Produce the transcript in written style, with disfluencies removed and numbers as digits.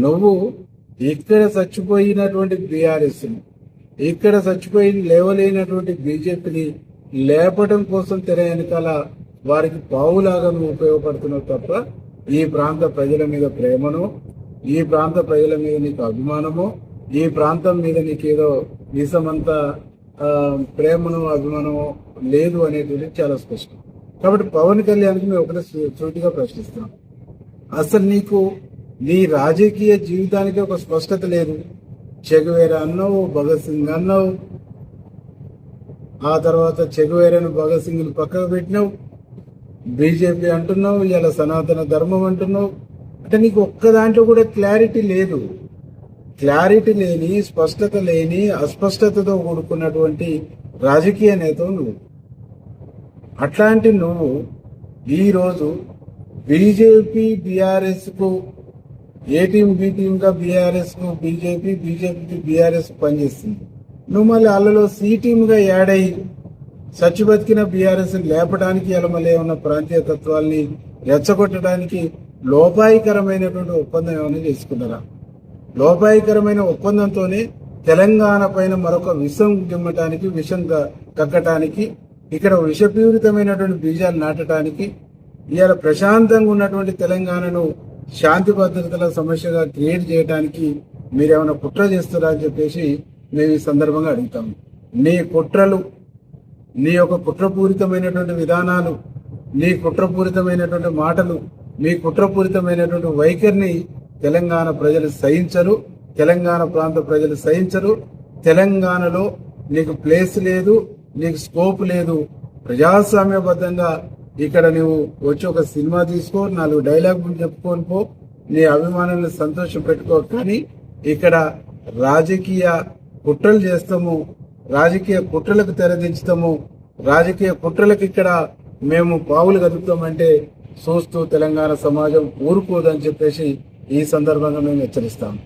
నువ్వు ఇక్కడ చచ్చిపోయినటువంటి బీఆర్ఎస్, ఇక్కడ చచ్చిపోయి లేవలేనటువంటి బీజేపీని లేపడం కోసం తెర వెనకాల వారికి పావులాగా నువ్వు ఉపయోగపడుతున్నావు తప్ప ఈ ప్రాంత ప్రజల మీద ప్రేమను, ఈ ప్రాంత ప్రజల మీద నీకు అభిమానము, ఈ ప్రాంతం మీద నీకేదో నిజమంత ప్రేమను అభిమానము లేదు అనేటువంటి చాలా స్పష్టం. కాబట్టి పవన్ కళ్యాణ్కి మేము ఒకటే సూటిగా ప్రశ్నిస్తున్నాం, అసలు నీకు నీ రాజకీయ జీవితానికి ఒక స్పష్టత లేదు. చెగువేరా అన్నావు, భగత్ సింగ్ అన్నావు, ఆ తర్వాత చెగువేరాను భగత్ సింగ్ పక్కకు పెట్టినావు, బీజేపీ అంటున్నావు, ఇలా సనాతన ధర్మం అంటున్నావు. అంటే నీకు ఒక్క దాంట్లో కూడా క్లారిటీ లేదు. క్లారిటీ లేని, స్పష్టత లేని, అస్పష్టతతో కూడుకున్నటువంటి రాజకీయ నేత నువ్వు. అట్లాంటి నువ్వు ఈరోజు బీజేపీ బీఆర్ఎస్ కు ఏ టీం బి టీంగా బీఆర్ఎస్ కు బీజేపీ, బీజేపీకి బీఆర్ఎస్ పనిచేస్తుంది. నువ్వు మళ్ళీ అల్లలో సి టీంగా యాడ్ అయ్యి సచ్చి బతికిన బీఆర్ఎస్ లేపడానికి, ఇలా మళ్ళీ ఏమన్నా ప్రాంతీయ తత్వాల్ని రెచ్చగొట్టడానికి లోపాయికరమైనటువంటి ఒప్పందం ఏమైనా చేసుకున్నారా? లోపాయికరమైన ఒప్పందంతోనే తెలంగాణ పైన మరొక విషం గిమ్మటానికి, విషం కక్కటానికి, ఇక్కడ విషపీడితమైనటువంటి బీజాలు నాటడానికి, ఇవాళ ప్రశాంతంగా ఉన్నటువంటి తెలంగాణను శాంతి భద్రతల సమస్యగా క్రియేట్ చేయడానికి మీరేమైనా కుట్ర చేస్తారా అని చెప్పేసి మేము ఈ సందర్భంగా అడుగుతాము. నీ కుట్రలు, నీ యొక్క కుట్రపూరితమైనటువంటి విధానాలు, నీ కుట్రపూరితమైనటువంటి మాటలు, మీ కుట్రపూరితమైనటువంటి వైఖరిని తెలంగాణ ప్రజలు సహించరు, తెలంగాణ ప్రాంత ప్రజలు సహించరు. తెలంగాణలో నీకు ప్లేస్ లేదు, నీకు స్కోప్ లేదు. ప్రజాస్వామ్యబద్ధంగా ఇక్కడ నువ్వు వచ్చి ఒక సినిమా తీసుకో, 4 డైలాగులు చెప్పుకొని పో, నీ అభిమానులను సంతోషం పెట్టుకో. కానీ ఇక్కడ రాజకీయ కుట్రలు చేస్తాము, రాజకీయ కుట్రలకు తెరదించుతాము, రాజకీయ కుట్రలకు ఇక్కడ మేము పావులు కదుపుతామంటే చూస్తూ తెలంగాణ సమాజం ఊరుకోదని చెప్పేసి ఈ సందర్భంగా మేము హెచ్చరిస్తాము.